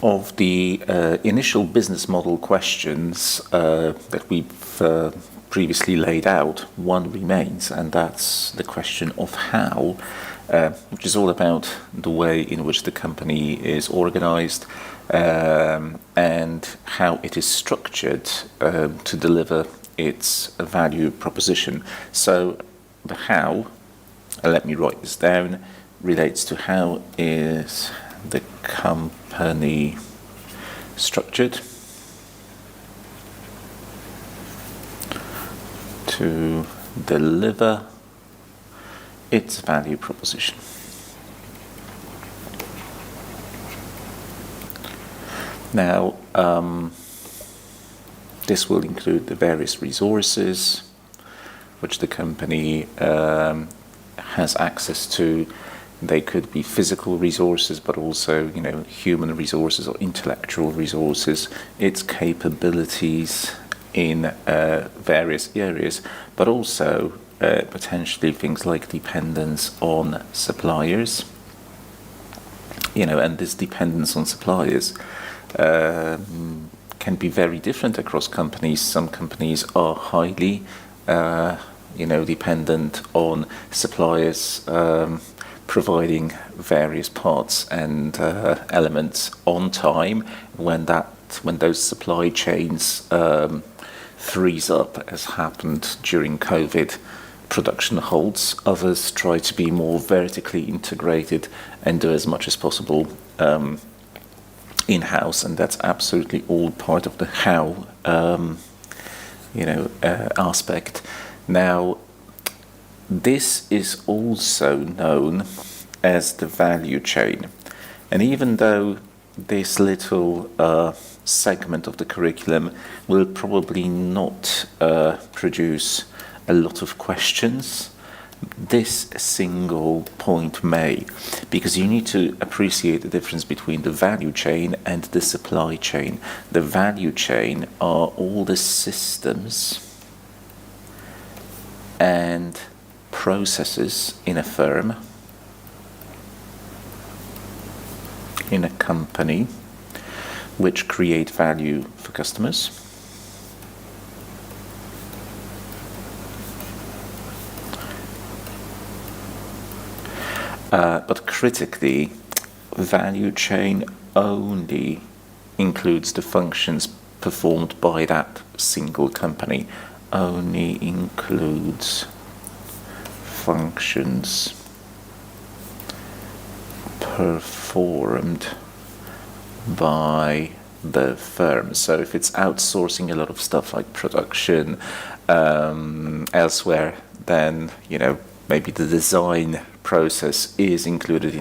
Of the initial business model questions that we've previously laid out, one remains, and that's the question of how, which is all about the way in which the company is organized and how it is structured to deliver its value proposition. So the how, let me write this down, relates to how is the company structured to deliver its value proposition. Now, this will include the various resources which the company has access to. They could be physical resources, but also, human resources or intellectual resources, its capabilities in various areas, but also potentially things like dependence on suppliers. And this dependence on suppliers can be very different across companies. Some companies are highly, dependent on suppliers providing various parts and elements on time. When those supply chains freeze up, as happened during COVID, production halts. Others try to be more vertically integrated and do as much as possible in-house, and that's absolutely all part of the how aspect. Now, this is also known as the value chain, and even though this little segment of the curriculum will probably not produce a lot of questions, this single point may, because you need to appreciate the difference between the value chain and the supply chain. The value chain are all the systems and processes in a firm, in a company, which create value for customers. But critically, value chain only includes the functions performed by that single company, only includes functions performed by the firm. So if it's outsourcing a lot of stuff like production elsewhere, then maybe the design process is included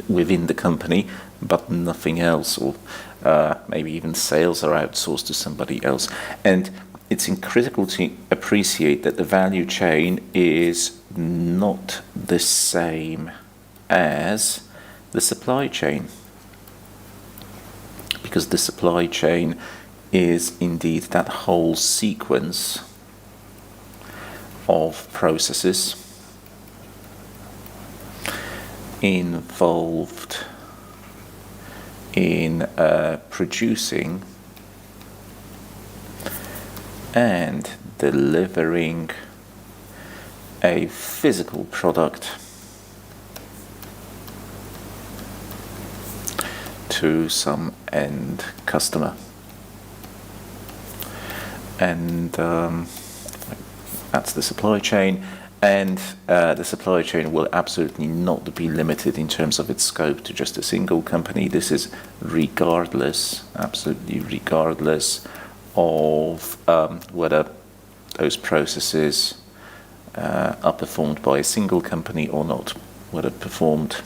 within the company, but nothing else, or maybe even sales are outsourced to somebody else. And it's critical to appreciate that the value chain is not the same as the supply chain, because the supply chain is indeed that whole sequence of processes involved in producing and delivering a physical product to some end customer. And that's the supply chain. And the supply chain will absolutely not be limited in terms of its scope to just a single company. This is absolutely regardless of whether those processes are performed by a single company or not, whether performed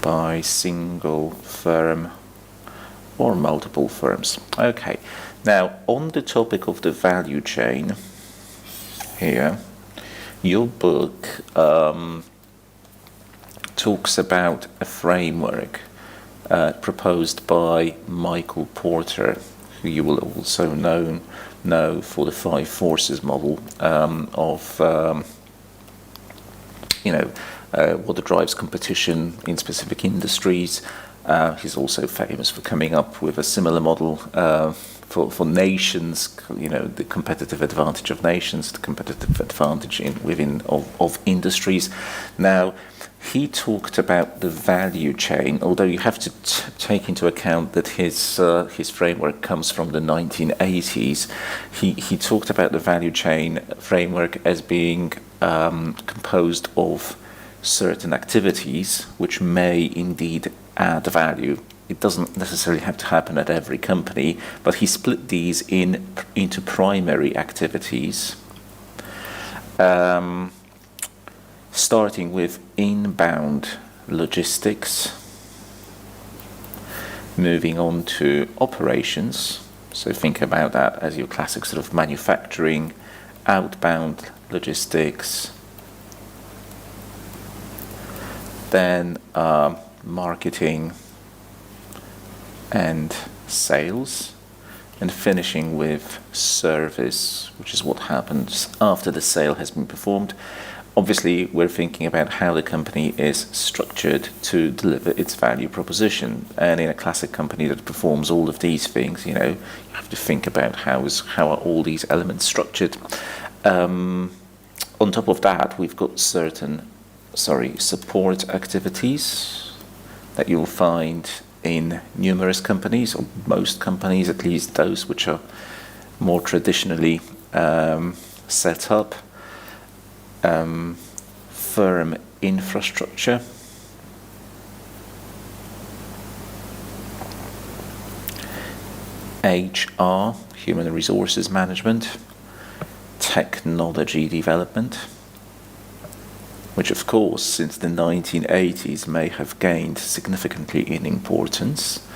by single firm or multiple firms. Okay, now on the topic of the value chain here, your book talks about a framework proposed by Michael Porter, who you will also know for the 5 forces model of what drives competition in specific industries. He's also famous for coming up with a similar model for nations, the competitive advantage of nations, the competitive advantage within industries. Now, he talked about the value chain, although you have to take into account that his framework comes from the 1980s. He talked about the value chain framework as being composed of certain activities which may indeed add value. It doesn't necessarily have to happen at every company, but he split these into primary activities, starting with inbound logistics, moving on to operations. So think about that as your classic sort of manufacturing, outbound logistics, then marketing and sales, and finishing with service, which is what happens after the sale has been performed. Obviously, we're thinking about how the company is structured to deliver its value proposition. And in a classic company that performs all of these things, you have to think about how are all these elements structured. On top of that, we've got support activities that you'll find in numerous companies, or most companies, at least those which are more traditionally set up. Firm infrastructure, HR, human resources management, technology development, which of course since the 1980s may have gained significantly in importance,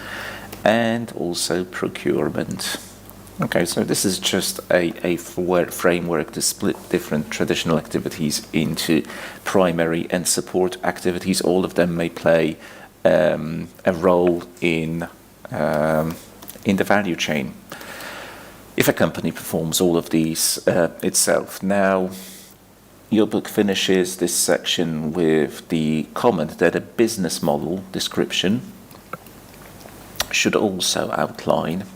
and also procurement. Okay, so this is just a framework to split different traditional activities into primary and support activities. All of them may play a role in the value chain if a company performs all of these itself. Now, your book finishes this section with the comment that a business model description should also outline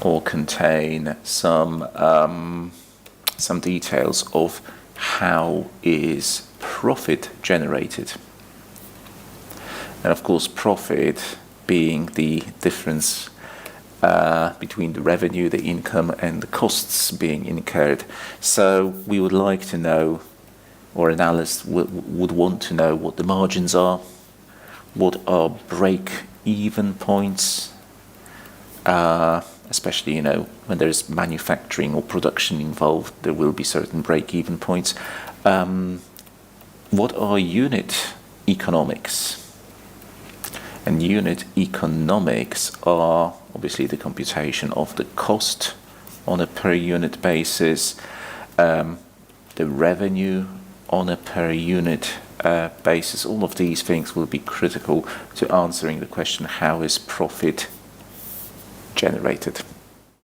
or contain some details of how is profit generated. And of course, profit being the difference between the revenue, the income, and the costs being incurred. So we would like to know, or an analyst would want to know, what the margins are, what are break-even points, especially, when there's manufacturing or production involved, there will be certain break-even points. What are unit economics? And unit economics are obviously the computation of the cost on a per unit basis, the revenue on a per unit basis. All of these things will be critical to answering the question, how is profit generated?